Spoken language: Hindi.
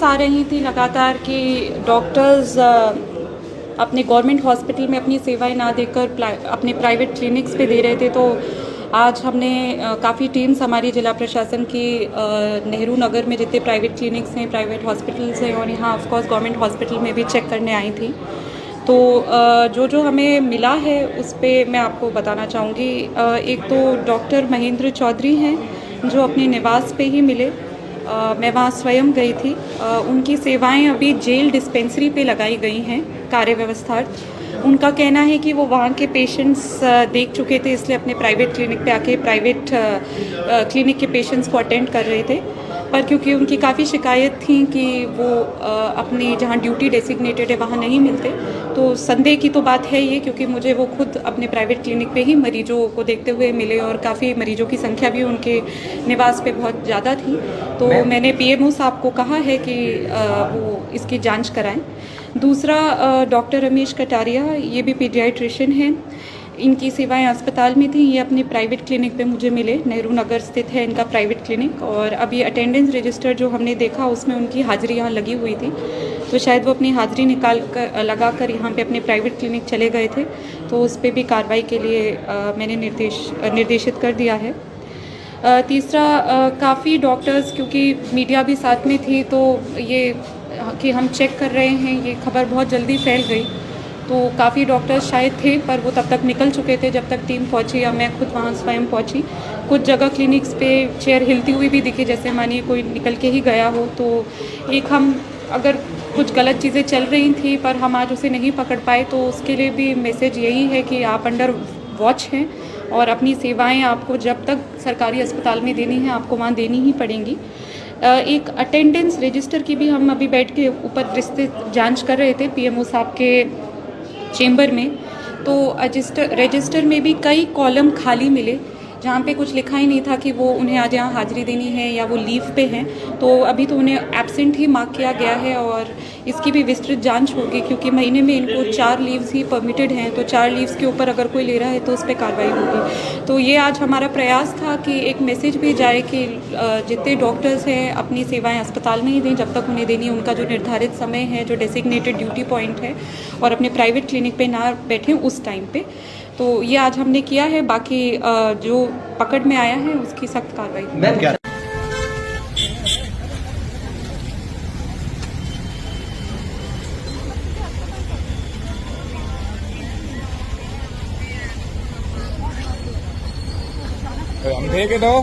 कंप्लेंट्स आ रही थी लगातार कि डॉक्टर्स अपने गवर्नमेंट हॉस्पिटल में अपनी सेवाएं ना देकर अपने प्राइवेट क्लिनिक्स पे दे रहे थे। तो आज हमने काफ़ी टीम्स हमारी जिला प्रशासन की नेहरू नगर में जितने प्राइवेट क्लिनिक्स हैं, प्राइवेट हॉस्पिटल्स हैं और यहाँ ऑफकोर्स गवर्नमेंट हॉस्पिटल में भी चेक करने आई थी। तो जो हमें मिला है उस पर मैं आपको बताना चाहूँगी। एक तो डॉक्टर महेंद्र चौधरी हैं जो अपने निवास पे ही मिले। मैं वहाँ स्वयं गई थी। उनकी सेवाएं अभी जेल डिस्पेंसरी पे लगाई गई हैं कार्य व्यवस्थार्थ। उनका कहना है कि वो वहाँ के पेशेंट्स देख चुके थे, इसलिए अपने प्राइवेट क्लिनिक पे आके प्राइवेट क्लिनिक के पेशेंट्स को अटेंड कर रहे थे। पर क्योंकि उनकी काफ़ी शिकायत थी कि वो अपनी जहाँ ड्यूटी डेसिग्नेटेड है वहाँ नहीं मिलते, तो संदेह की तो बात है ये, क्योंकि मुझे वो खुद अपने प्राइवेट क्लिनिक पे ही मरीजों को देखते हुए मिले और काफ़ी मरीजों की संख्या भी उनके निवास पे बहुत ज़्यादा थी। तो मैंने पीएमओ साहब को कहा है कि वो इसकी जांच कराएं। दूसरा डॉक्टर रमेश कटारिया, ये भी पीडियाट्रिशियन हैं। इनकी सेवाएं अस्पताल में थी, ये अपने प्राइवेट क्लिनिक पे मुझे मिले। नेहरू नगर स्थित है इनका प्राइवेट क्लिनिक और अभी अटेंडेंस रजिस्टर जो हमने देखा उसमें उनकी हाजिरी यहाँ लगी हुई थी, तो शायद वो अपनी हाजिरी निकाल कर लगा कर यहाँ पे अपने प्राइवेट क्लिनिक चले गए थे। तो उस पर भी कार्रवाई के लिए मैंने निर्देशित कर दिया है। तीसरा, काफ़ी डॉक्टर्स, क्योंकि मीडिया भी साथ में थी, तो ये कि हम चेक कर रहे हैं ये खबर बहुत जल्दी फैल गई। तो काफ़ी डॉक्टर्स शायद थे पर वो तब तक निकल चुके थे जब तक टीम पहुंची या मैं खुद वहां स्वयं पहुंची। कुछ जगह क्लिनिक्स पे चेयर हिलती हुई भी दिखी, जैसे मानिए कोई निकल के ही गया हो। तो एक हम अगर कुछ गलत चीज़ें चल रही थी पर हम आज उसे नहीं पकड़ पाए, तो उसके लिए भी मैसेज यही है कि आप अंडर वॉच हैं और अपनी सेवाएं आपको जब तक सरकारी अस्पताल में देनी है आपको वहाँ देनी ही पड़ेंगी। एक अटेंडेंस रजिस्टर की भी हम अभी बैठ के ऊपर विस्तृत जांच कर रहे थे पीएमओ साहब के चेंबर में। तो रजिस्टर में भी कई कॉलम खाली मिले जहाँ पे कुछ लिखा ही नहीं था कि वो उन्हें आज यहाँ हाजिरी देनी है या वो लीव पे हैं। तो अभी तो उन्हें एब्सेंट ही मार्क किया गया है और इसकी भी विस्तृत जांच होगी, क्योंकि महीने में इनको 4 लीव्स ही परमिटेड हैं। तो 4 लीव्स के ऊपर अगर कोई ले रहा है तो उस पर कार्रवाई होगी। तो ये आज हमारा प्रयास था कि एक मैसेज भी जाए कि जितने डॉक्टर्स हैं अपनी सेवाएं अस्पताल में ही दें जब तक उन्हें देनी है। उनका जो निर्धारित समय है, जो डेसिग्नेटेड ड्यूटी पॉइंट है, और अपने प्राइवेट क्लिनिक पे ना बैठें उस टाइम पे। तो ये आज हमने किया है। बाकी जो पकड़ में आया है उसकी सख्त कार्रवाई। हम देखे दो।